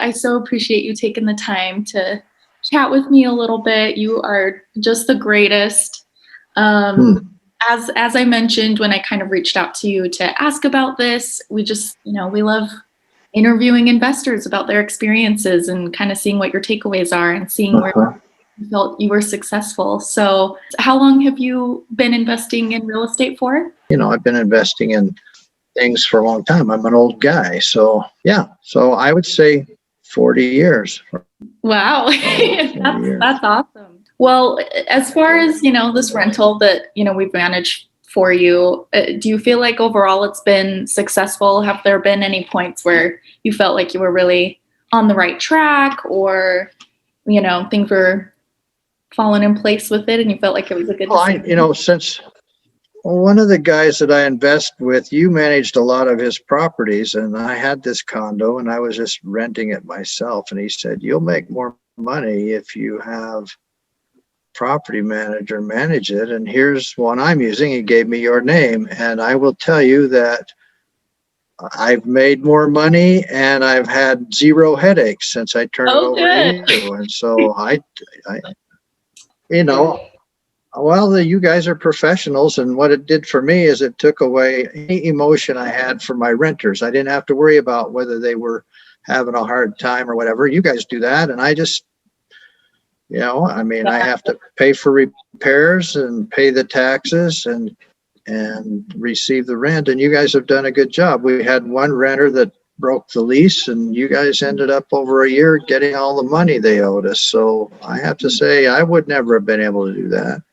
I so appreciate you taking the time to chat with me a little bit. You are just the greatest. As I mentioned when I kind of reached out to you to ask about this, we just, we love interviewing investors about their experiences and kind of seeing what your takeaways are and seeing where you felt you were successful. So how long have you been investing in real estate for? I've been investing in things for a long time. I'm an old guy. So yeah. So I would say 40 years. Wow. That's awesome. Well, as far as, this rental that, we've managed for you, do you feel like overall it's been successful? Have there been any points where you felt like you were really on the right track or, things were falling in place with it and you felt like it was a good decision? Since one of the guys that I invest with, you managed a lot of his properties, and I had this condo and I was just renting it myself. And he said, you'll make more money if you have property manager manage it. And here's one I'm using. He gave me your name. And I will tell you that I've made more money and I've had zero headaches since I turned it over to you. And so you guys are professionals, and what it did for me is it took away any emotion I had for my renters. I didn't have to worry about whether they were having a hard time or whatever. You guys do that, and I just, I have to pay for repairs and pay the taxes and receive the rent, and you guys have done a good job. We had one renter that broke the lease, and you guys ended up over a year getting all the money they owed us. So I have to say, I would never have been able to do that.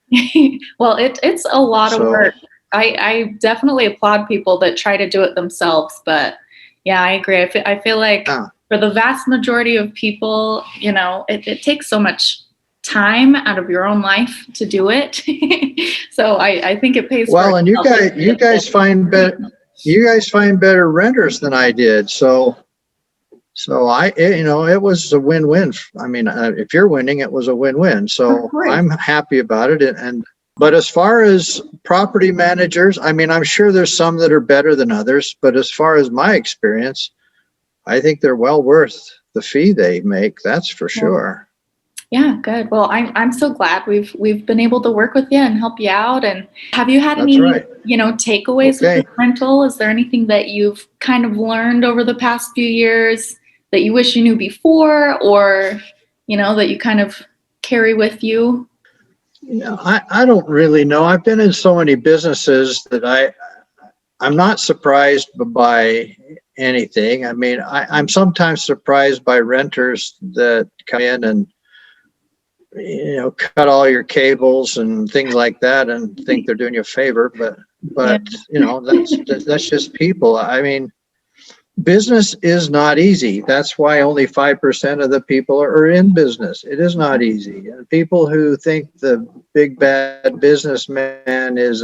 Well, it's a lot of work. I definitely applaud people that try to do it themselves, but yeah, I agree. I feel like for the vast majority of people, it takes so much time out of your own life to do it. So I think it pays. Well, and you guys find better renters than I did. So it was a win-win. I mean, if you're winning, it was a win-win. So I'm happy about it. But as far as property managers, I'm sure there's some that are better than others. But as far as my experience, I think they're well worth the fee they make. That's for sure. Yeah, good. Well, I'm so glad we've been able to work with you and help you out. And have you had any, takeaways with this rental? Is there anything that you've kind of learned over the past few years that you wish you knew before, or, that you kind of carry with you? I don't really know. I've been in so many businesses that I'm not surprised by anything. I'm sometimes surprised by renters that come in and, cut all your cables and things like that and think they're doing you a favor. But that's just people. Business is not easy. That's why only 5% of the people are in business. It is not easy. And people who think the big bad businessman is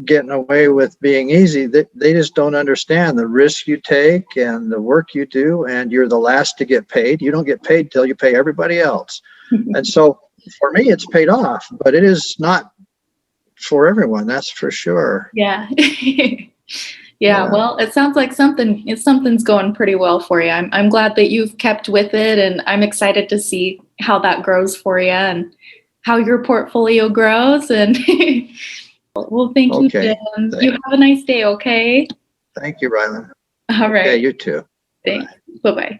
getting away with being easy, they just don't understand the risk you take and the work you do, and you're the last to get paid. You don't get paid till you pay everybody else. And so for me, it's paid off, but it is not for everyone. That's for sure. Yeah. Yeah, well, it sounds like something's going pretty well for you. I'm glad that you've kept with it, and I'm excited to see how that grows for you and how your portfolio grows. And well, thank you, Jim. You have a nice day, okay? Thank you, Rylan. All right. Yeah, you too. Thanks. Bye-bye.